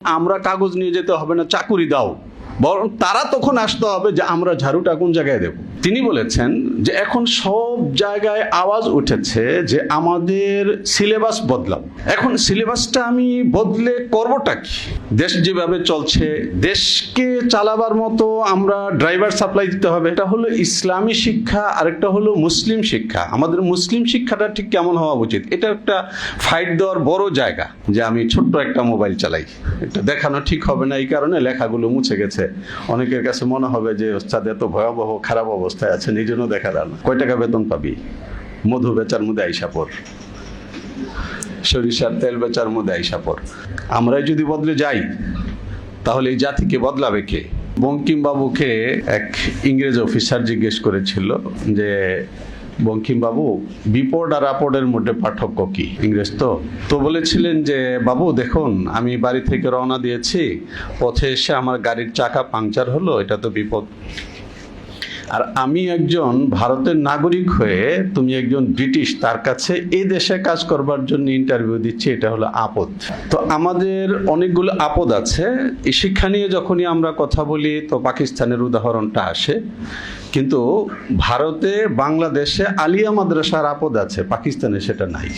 আমরা কাগজ নিয়ে যেতে হবে না, চাকুরি দাও, বরং তারা তখন আসতে হবে যে আমরা ঝাড়ুটা কোন জায়গায় দেব। তিনি বলেছেন যে এখন সব জায়গায় আওয়াজ উঠেছে যে আমাদের সিলেবাস বদলাও। এখন সিলেবাসটা আমি বদলে করবটা কি? দেশ যেভাবে চলছে, দেশকে চালাবার মতো আমরা ড্রাইভার সাপ্লাই দিতে হবে। এটা হলো ইসলামী শিক্ষা, আরেকটা হলো মুসলিম শিক্ষা। আমাদের মুসলিম শিক্ষাটা ঠিক কেমন হওয়া উচিত, এটা একটা ফাইট দেওয়ার বড় জায়গা। যে আমি ছোট্ট একটা মোবাইল চালাই, এটা দেখানো ঠিক হবে না, এই কারণে লেখাগুলো মুছে গেছে। অনেকের কাছে মনে হবে যে ওস্তাদ এত ভয়াবহ খারাপ অবস্থায় আছে, নিজেরও দেখা যায় না। কয় টাকা বেতন পাবি? মধু বেচার মধ্যে আইসা পড়, সরিষার তেল বেচার মধ্যে আইসা পড়। আমরাই যদি বদলে যাই তাহলে এই জাতিকে বদলাবে কে? বঙ্কিমবাবুকে এক ইংরেজ অফিসার জিজ্ঞেস করেছিল যে বঙ্কিমবাবু, বিপদ আর আপদের মধ্যে পার্থক্য কি? ইংরেজ তো বলেছিলেন যে বাবু দেখুন, আমি বাড়ি থেকে রওনা দিয়েছি, পথে এসে আমার গাড়ির চাকা পাংচার হলো, এটা তো বিপদ। আর আমি একজন ভারতের নাগরিক হয়ে তুমি একজন ব্রিটিশ, তার কাছে এই দেশে কাজ করবার জন্য ইন্টারভিউ দিচ্ছি, এটা হলো আপদ। তো আমাদের অনেকগুলো আপদ আছে। এই শিক্ষা নিয়ে যখনই আমরা কথা বলি তো পাকিস্তানের উদাহরণটা আসে, কিন্তু ভারতে বাংলাদেশে আলিয়া মাদ্রাসার আপদ আছে, পাকিস্তানে সেটা নাই।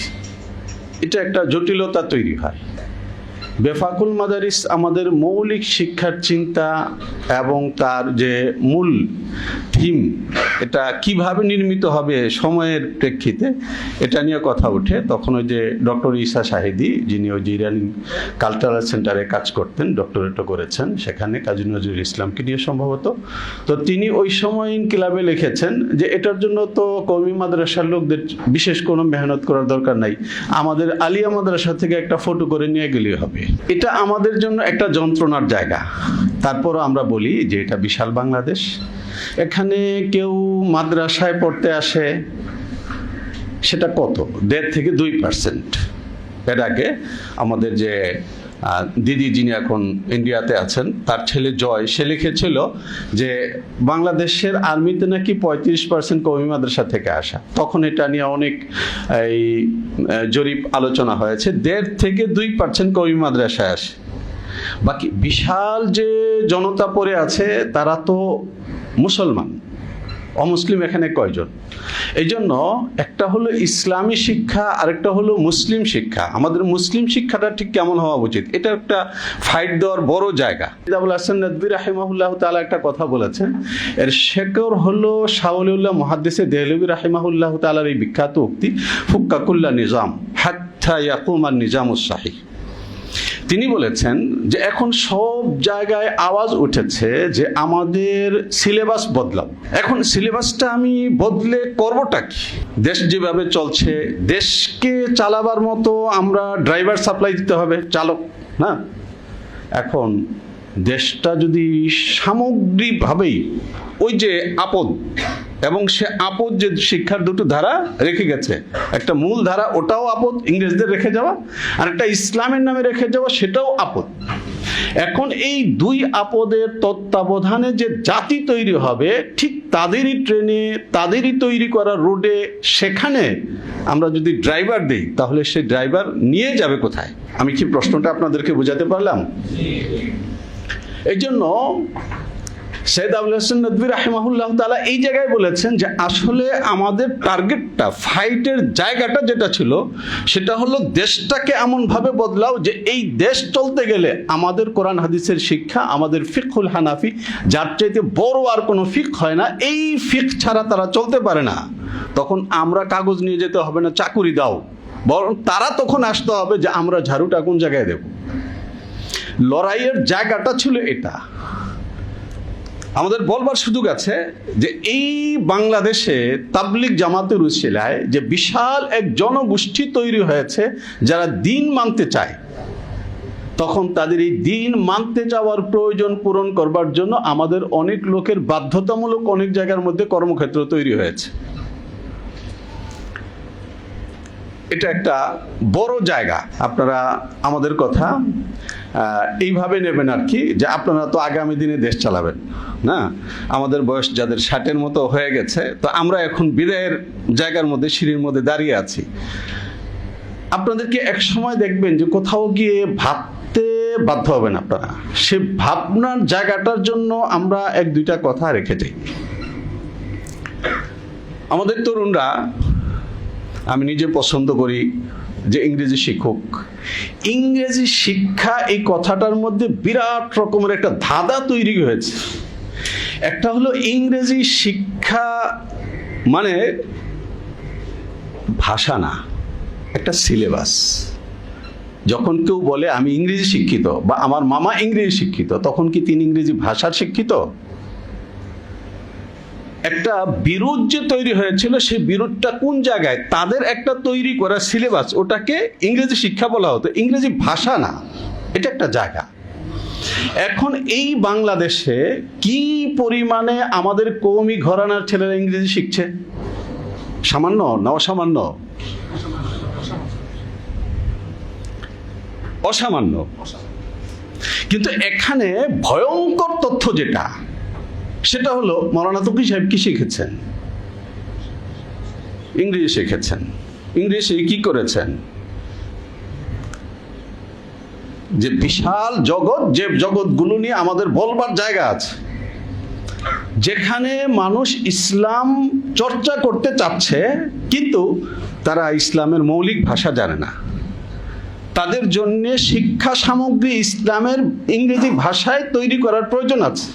এটা একটা জটিলতা তৈরি হয়। বেফাকুল মাদারিস আমাদের মৌলিক শিক্ষার চিন্তা এবং তার যে মূল থিম, এটা কিভাবে নির্মিত হবে সময়ের প্রেক্ষিতে, এটা নিয়ে কথা ওঠে। তখন ওই যে ডক্টর ঈসা শাহিদি, যিনি ওই যে ইরানি কালচারাল সেন্টারে কাজ করতেন, ডক্টরেটও করেছেন সেখানে, কাজী নজরুল ইসলামকে নিয়ে সম্ভবত। তো তিনি ওই সময় ইনকিলাবে লিখেছেন যে এটার জন্য তো কওমি মাদ্রাসার লোকদের বিশেষ কোনো মেহনত করার দরকার নাই, আমাদের আলিয়া মাদ্রাসা থেকে একটা ফটো করে নিয়ে গেলেই হবে। এটা আমাদের জন্য একটা যন্ত্রণার জায়গা। তারপরও আমরা বলি যে এটা বিশাল বাংলাদেশ, এখানে কেউ মাদ্রাসায় পড়তে আসে, সেটা কত? 1.5 থেকে 2%। এর আগে আমাদের যে দিদি, যিনি এখন ইন্ডিয়াতে আছেন, তার ছেলে জয়, সে লিখেছিল যে বাংলাদেশের আর্মিতে নাকি 35% কওমি মাদ্রাসা থেকে আসা। তখন এটা নিয়ে অনেক এই জরিপ আলোচনা হয়েছে। 1.5 থেকে 2% কওমি মাদ্রাসায় আসে, বাকি বিশাল যে জনতা পড়ে আছে তারা তো মুসলমান। অমুসলিম এখানে কয়জন? এই জন্য একটা হলো ইসলামী শিক্ষা, আরেকটা হলো মুসলিম শিক্ষা। আমাদের মুসলিম শিক্ষাটা ঠিক কেমন হওয়া উচিত, এটা একটা ফাইট দেওয়ার বড় জায়গা। আবুল হাসান নদভী রাহিমাহুল্লাহ তাআলা একটা কথা বলেছেন, এর শেকড় হলো শাহ ওলিউল্লাহ মুহাদ্দিসে দেহলভী রাহিমাহুল্লাহ তাআলার এই বিখ্যাত উক্তি, ফুক্কা কুল্লা নিজাম হাত্তা ইয়াকুমান নিজামুস সাহিহ। তিনি বলেছেন যে এখন সব জায়গায় আওয়াজ উঠেছে যে আমাদের সিলেবাস বদলাও। এখন সিলেবাসটা আমি বদলে করবটা কি? দেশ যেভাবে চলছে, দেশকে চালাবার মতো আমরা ড্রাইভার সাপ্লাই দিতে হবে, চালক না। এখন দেশটা যদি সামগ্রিকভাবেই ওই যে আপদ, এবং সে আপদ যে শিক্ষার দুটো ধারা রেখে গেছে, একটা মূল ধারা ওটাও আপদ, ইংরেজদের রেখে যাওয়া, আর একটা ইসলামের নামে রেখে যাওয়া, সেটাও আপদ। এখন এই দুই আপদের তত্ত্বাবধানে যে জাতি তৈরি হবে, ঠিক তাদেরই ট্রেনে, তাদেরই তৈরি করা রোডে, সেখানে আমরা যদি ড্রাইভার দিই তাহলে সেই ড্রাইভার নিয়ে যাবে কোথায়? আমি কি প্রশ্নটা আপনাদেরকে বোঝাতে পারলাম? এই জন্য সৈয়দ আবুল হাসান নদভী রাহিমাহুল্লাহ তাআলা এই জায়গায় বলেছেন যে আসলে আমাদের টার্গেটটা, ফাইটের জায়গাটা যেটা ছিল, সেটা হলো দেশটাকে এমনভাবে বদলাও যে এই দেশ চলতে গেলে আমাদের কোরআন হাদিসের শিক্ষা, আমাদের ফিকহুল হানাফি, যার চাইতে বড় আর কোনো ফিক হয় না, এই ফিক ছাড়া তারা চলতে পারে না। তখন আমরা কাগজ নিয়ে যেতে হবে না, চাকুরি দাও, বরং তারা তখন আসতে হবে যে আমরা ঝাড়ুটা কোন জায়গায় দেব। লড়াইয়ের জায়গাটা ছিল এটা। আমাদের বলবার সুযোগ আছে যে এই বাংলাদেশে তাবলিগ জামাতের উসিলায় যে বিশাল এক জনগোষ্ঠী তৈরি হয়েছে যারা দিন মানতে চায়, তখন তাদের এই দিন মানতে চাওয়ার প্রয়োজন পূরণ করবার জন্য আমাদের অনেক লোকের বাধ্যতামূলক অনেক জায়গার মধ্যে কর্মক্ষেত্র তৈরি হয়েছে। এটা একটা বড় জায়গা। আপনারা আমাদের কথা এইভাবে নেবেন আর কি, যে আপনারা তো আগামী দিনে দেশ চালাবেন না। আমাদের বয়স যাদের 60-এর মতো হয়ে গেছে, তো আমরা এখন বিদায়ের জায়গার মধ্যে, সিঁড়ির মধ্যে দাঁড়িয়ে আছি। আপনাদেরকে এক সময় দেখবেন যে কোথাও গিয়ে ভাবতে বাধ্য হবেন আপনারা। সে ভাবনার জায়গাটার জন্য আমরা এক দুইটা কথা রেখে যাই। আমাদের তরুণরা, আমি নিজে পছন্দ করি যে ইংরেজি শিক্ষক। ইংরেজি শিক্ষা এই কথাটার মধ্যে বিরাট রকমের একটা ধাঁধা তৈরি হয়েছে। একটা হলো ইংরেজি শিক্ষা মানে ভাষা না, একটা সিলেবাস। যখন কেউ বলে আমি ইংরেজি শিক্ষিত বা আমার মামা ইংরেজি শিক্ষিত, তখন কি তিনি ইংরেজি ভাষার শিক্ষিত? একটা বিরোধ যে তৈরি হয়েছিল, সেই বিরোধটা কোন জায়গায়? তাদের একটা তৈরি করা সিলেবাস, ওটাকে ইংরেজি শিক্ষা বলা হতো, ইংরেজি ভাষা না। এটা একটা জায়গা। এখন এই বাংলাদেশে কি পরিমাণে আমাদের কওমি ঘরানার ছেলেরা ইংরেজি শিখছে? সামান্য না অসামান্য? অসামান্য। কিন্তু এখানে ভয়ঙ্কর তথ্য যেটা, সেটা হলো মৌলানা তকি সাহেব কি শিখেছেন? ইংরেজি শিখেছেন। ইংরেজি কি করেছেন? যে বিশাল জগৎ, যে জগৎগুলো নিয়ে আমাদের বলবার জায়গা আছে, যেখানে মানুষ ইসলাম চর্চা করতে চাচ্ছে, কিন্তু তারা ইসলামের মৌলিক ভাষা জানে না। তাদের জন্য শিক্ষা সামগ্রী ইসলামের ইংরেজি ভাষায় তৈরি করার প্রয়োজন আছে।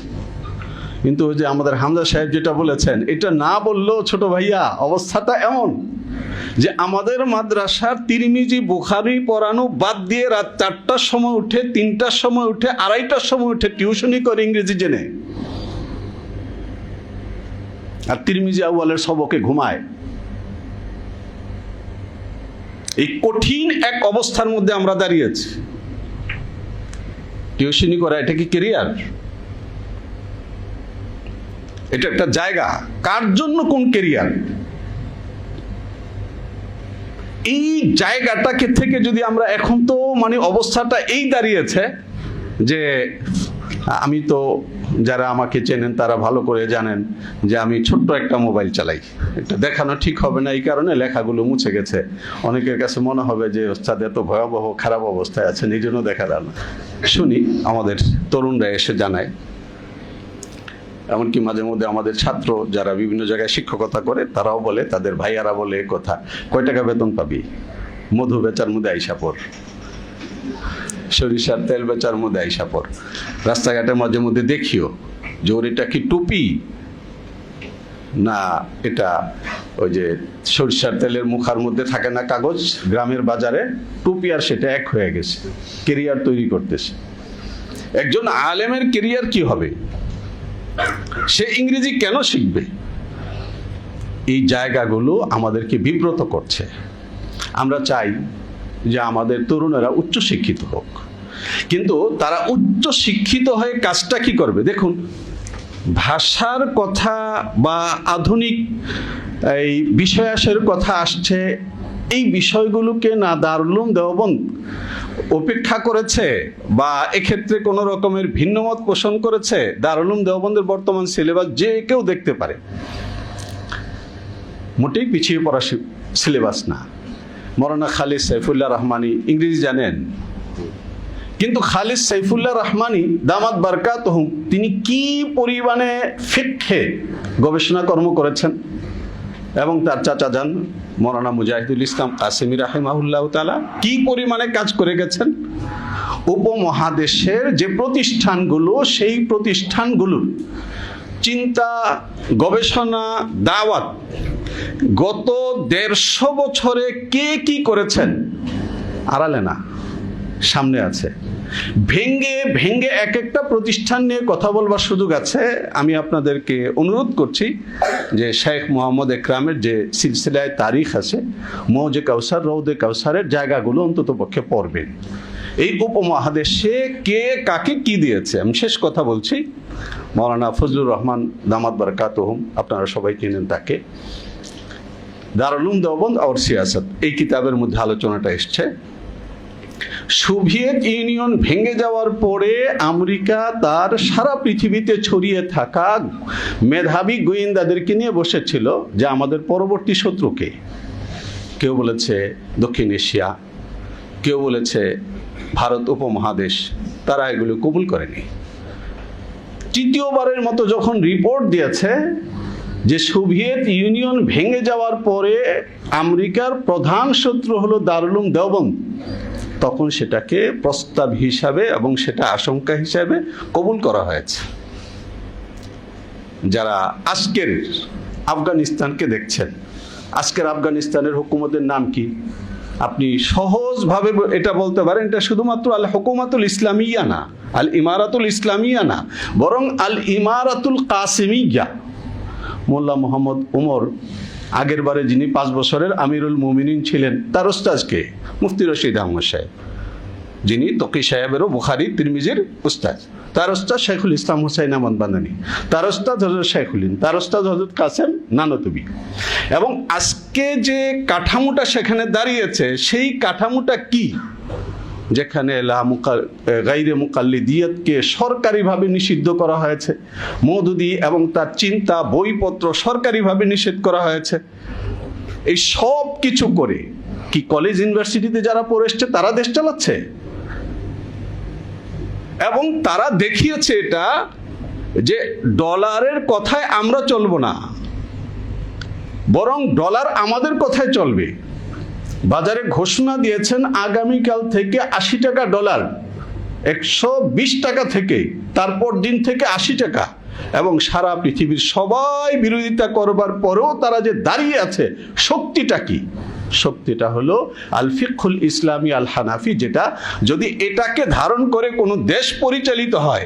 কিন্তু ওই যে আমাদের হামজা সাহেব যেটা বলেছেন, এটা না বললেও ছোট ভাইয়া অবস্থাটা এমন যে আমাদের মাদ্রাসার তিরমিজি বুখারী পড়ানো বাদ দিয়ে রাত 4টার সময় উঠে, 3টার সময় উঠে, 2:30টার সময় উঠে টিউশনি করে ইংরেজি জেনে, আর তিরমিজি আউয়ালের সবকে ঘুমায়। এই কঠিন এক অবস্থার মধ্যে আমরা দাঁড়িয়েছি। টিউশনি করা এটা কি ক্যারিয়ার? এটা একটা জায়গা। কার জন্য কোন ক্যারিয়ার? এই জায়গাটাকে থেকে যদি আমরা, এখন তো মানে অবস্থাটা এই দাঁড়িয়েছে যে আমি তো, যারা আমাকে চেনেন তারা ভালো করে জানেন যে আমি ছোট্ট একটা মোবাইল চালাই। এটা দেখানো ঠিক হবে না, এই কারণে লেখাগুলো মুছে গেছে। অনেকের কাছে মনে হবে যে ওস্তাদ এত ভয়াবহ খারাপ অবস্থায় আছেন, এই জন্য দেখা যায় না। শুনি আমাদের তরুণরা এসে জানায়, এমনকি মাঝে মধ্যে আমাদের ছাত্র যারা বিভিন্ন জায়গায় শিক্ষকতা করে, তারাও বলে, তাদের ভাইয়ারা বলে কথা, কয় টাকা বেতন পাবি? মধু বেচার মধ্যে আইসা পড়, সরিষার তেল বেচার মধ্যে আইসা পড়। রাস্তাঘাটে মাঝে মধ্যে দেখিও যে ওর এটা কি টুপি না এটা ওই যে সরিষার তেলের মুখার মধ্যে থাকে না কাগজ, গ্রামের বাজারে টুপি আর সেটা এক হয়ে গেছে, কেরিয়ার তৈরি করতেছে। একজন আলেমের কেরিয়ার কি হবে? সে ইংরেজি কেন শিখবে? এই জায়গাগুলো আমাদেরকে বিব্রত করছে। আমরা চাই যে আমাদের তরুণেরা উচ্চ শিক্ষিত হোক, কিন্তু তারা উচ্চ শিক্ষিত হয়ে কাজটা কি করবে? দেখুন, ভাষার কথা বা আধুনিক এই বিষয়াসের কথা আসছে, এই বিষয়গুলোকে না দারুল উলুম দেওবন্দ উপেক্ষা করেছে বা এক্ষেত্রে কোনো রকমের ভিন্নমত পোষণ করেছে। দারুল উলুম দেওবন্দের বর্তমান সিলেবাস যে কেউ দেখতে পারে, মোটেই পিছিয়ে পড়া সিলেবাস না। মৌলানা খালিদ সাইফুল্লাহ রহমানী ইংরেজি জানেন, কিন্তু খালিদ সাইফুল্লাহ রহমানী দামাত বারকাতুহুম, তিনি কি পরিমাণে ফিকহে গবেষণা কর্ম করেছেন, এবং তার চাচা যান মৌলানা মুজাহিদুল ইসলাম কাসেমি রাহিমাহুল্লাহ তাআলা কি পরিমাণে কাজ করে গেছেন। উপমহাদেশের যে প্রতিষ্ঠানগুলো, সেই প্রতিষ্ঠানগুলোর চিন্তা, গবেষণা, দাওয়াত গত 150 বছরে কে কি করেছেন, আড়ালে না, সামনে আছে। ভেঙ্গে ভেঙ্গে এক একটা প্রতিষ্ঠান নিয়ে কথা বলবার সুযোগ আছে। আমি আপনাদেরকে অনুরোধ করছি যে শেখ মোহাম্মদ একরামের যে সিলসিলায় তারিখ আছে, মৌজে কাউসার, রৌদে কাউসারের জায়গাগুলো অন্তত পক্ষে পড়বেন। এই উপমহাদেশে কে কাকে কি দিয়েছে। আমি শেষ কথা বলছি, মৌলানা ফজলুর রহমান দামাত বারকাতুহুম, আপনারা সবাই চিনেন তাকে। দারুল উলুম দেওবন্দ আর সিয়াসত, এই কিতাবের মধ্যে আলোচনাটা এসছে। সোভিয়েত ইউনিয়ন ভেঙে যাওয়ার পরে আমেরিকা তার সারা পৃথিবীতে ছড়িয়ে থাকা মেধাবী গোয়েন্দাদেরকে নিয়ে বসেছিল যে আমাদের পরবর্তী শত্রুকে। কেউ বলেছে দক্ষিণ এশিয়া, কেউ বলেছে ভারত উপমহাদেশ, তারা এগুলো কবুল করেনি। তৃতীয়বারের মতো যখন রিপোর্ট দিয়েছে যে সোভিয়েত ইউনিয়ন ভেঙে যাওয়ার পরে আমেরিকার প্রধান শত্রু হলো দারুল উলুম দেওবন্দ, তখন সেটাকে প্রস্তাব হিসাবে এবং সেটা আশঙ্কা হিসাবে কবুল করা হয়েছে। যারা আজকের আফগানিস্তানকে দেখছেন, আজকের আফগানিস্তানের হুকুমতের নাম কি? আপনি সহজভাবে এটা বলতে পারেন, এটা শুধুমাত্র আল হুকুমাতুল ইসলামিয়া না, আল ইমারাতুল ইসলামিয়া না, বরং আল ইমারাতুল কাসিমিয়া। মোল্লা মোহাম্মদ উমর আগের বারে যিনি 5 বছরের আমিরুল মুমিনিন ছিলেন, তার ওস্তাজকে মুফতি রশিদ আহমদ সাহেব, যিনি তকি সাহেবেরও বুখারী তিরমিজির উস্তাদ, তার ওস্তাদ শাইখুল ইসলাম হুসাইন আহমদ বান্দানী, তার ওস্তাদ হযরত শাইখুলিন, তার ওস্তাদ হযরত কাসেম নানতুবি। এবং আজকে যে কাঠামোটা সেখানে দাঁড়িয়েছে, সেই কাঠামোটা কি? যেখানে গায়রে মুকাল্লিদিয়াতকে সরকারিভাবে নিষিদ্ধ করা হয়েছে, মওদুদি এবং তার চিন্তা বইপত্র সরকারিভাবে নিষেধ করা হয়েছে। এই সব কিছু করে কি কলেজ ইউনিভার্সিটিতে যারা পড়ে এসছে তারা দেশ চালাচ্ছে? এবং তারা দেখিয়েছে এটা যে ডলারের কথায় আমরা চলবো না, বরং ডলার আমাদের কথায় চলবে। বাজারে ঘোষণা দিয়েছেন আগামীকাল থেকে 80 টাকা ডলার, 120 টাকা থেকে তারপর দিন থেকে 80 টাকা। এবং সারা পৃথিবীর সবাই বিরোধিতা করবার পরেও তারা যে দাঁড়িয়ে আছে, শক্তিটা কি? শক্তিটা হলো আল ফিকহুল ইসলামী আল হানাফি, যেটা যদি এটাকে ধারণ করে কোনো দেশ পরিচালিত হয়,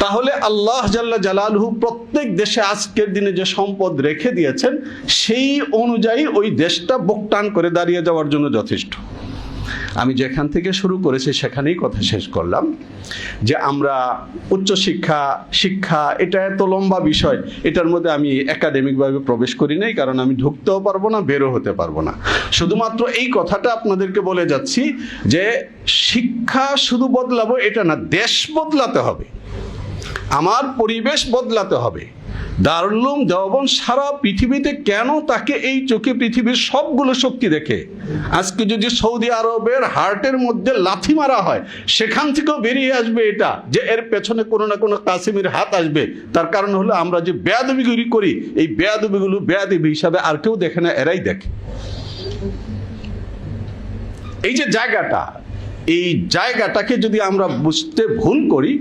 তাহলে আল্লাহ জাল্লা জালালহু প্রত্যেক দেশে আজকের দিনে যে সম্পদ রেখে দিয়েছেন, সেই অনুযায়ী ওই দেশটা বুকটান করে দাঁড়িয়ে যাওয়ার জন্য যথেষ্ট। আমি যেখান থেকে শুরু করেছি সেখানেই কথা শেষ করলাম যে আমরা উচ্চশিক্ষা, শিক্ষা, এটা এত লম্বা বিষয়, এটার মধ্যে আমি একাডেমিকভাবে প্রবেশ করি নাই, কারণ আমি ঢুকতেও পারবো না, বেরো হতে পারবো না। শুধুমাত্র এই কথাটা আপনাদেরকে বলে যাচ্ছি যে শিক্ষা শুধু বদলাবো এটা না, দেশ বদলাতে হবে, আমার পরিবেশ বদলাতে হবে। দারুল উলুম দেওবন্দ সারা পৃথিবীতে কেন তাকে এই চোখে পৃথিবীর সবগুলো শক্তি দেখে? আজকে যদি সৌদি আরবের হার্টের মধ্যে লাথি মারা হয়, সেখান থেকেও বেরিয়ে আসবে এটা যে এর পেছনে কোনো না কোনো কাসিমের হাত আসবে। তার কারণ হলো আমরা যে বেয়াদবিগুলি করি, এই বেয়াদবিগুলো বেয়াদবি হিসাবে আর কেউ দেখে না, এরাই দেখে। এই যে জায়গাটা, এই জায়গাটাকে যদি আমরা বুঝতে ভুল করি,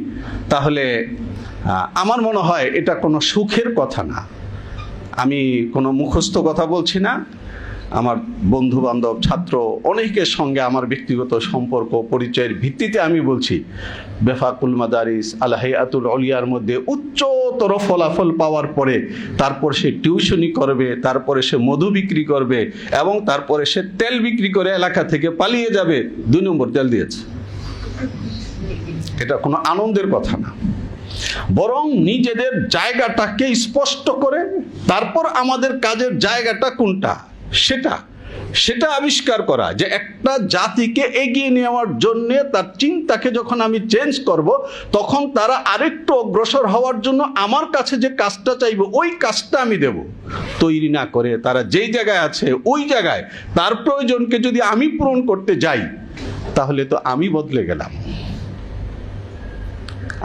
তাহলে আমার মনে হয় এটা কোনো সুখের কথা না। আমি কোনো মুখস্থ কথা বলছি না, আমার বন্ধু বান্ধব, ছাত্র অনেকের সঙ্গে আমার ব্যক্তিগত সম্পর্ক পরিচয়ের ভিত্তিতে আমি বলছি, বেফাকুল মাদারিস আল হাইয়াতুল উলিয়ার মধ্যে উচ্চতর ফলাফল পাওয়ার পরে তারপর সে টিউশনি করবে, তারপরে সে মধু বিক্রি করবে, এবং তারপরে সে তেল বিক্রি করে এলাকা থেকে পালিয়ে যাবে। 2 নম্বর তেল দিয়েছে। এটা কোনো আনন্দের কথা না, বরং নিজেদের জায়গাটাকে স্পষ্ট করে তারপর আমাদের কাজের জায়গাটা কোনটা সেটা আবিষ্কার করা, যে একটা জাতিকে এগিয়ে নেওয়ার জন্য তার চিন্তাকে যখন আমি চেঞ্জ করব, তখন তারা আরেকটু অগ্রসর হওয়ার জন্য আমার কাছে যে কাজটা চাইবে ওই কাজটা আমি দেব। তৈরি না করে তারা যেই জায়গায় আছে ওই জায়গায় তার প্রয়োজনকে যদি আমি পূরণ করতে যাই, তাহলে তো আমি বদলে গেলাম।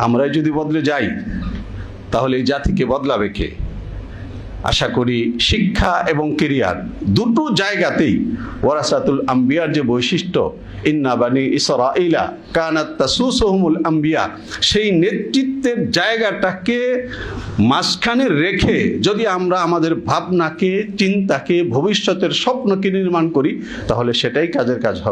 আমরাই যদি বদলে যাই, তাহলে এই জাতিকে বদলাবে কে? আশা করি শিক্ষা এবং কেরিয়ার দুটো জায়গাতেই ওয়ারাসাতুল আম্বিয়ার যে বৈশিষ্ট্য, ইন্না বানি ইসরাঈলা কানাত তাসুসুহুমুল আম্বিয়া, সেই নেতৃত্বের জায়গাটাকে মাঝখানে রেখে যদি আমরা আমাদের ভাবনাকে, চিন্তাকে, ভবিষ্যতের স্বপ্নকে নির্মাণ করি, তাহলে সেটাই কাজের কাজ হবে।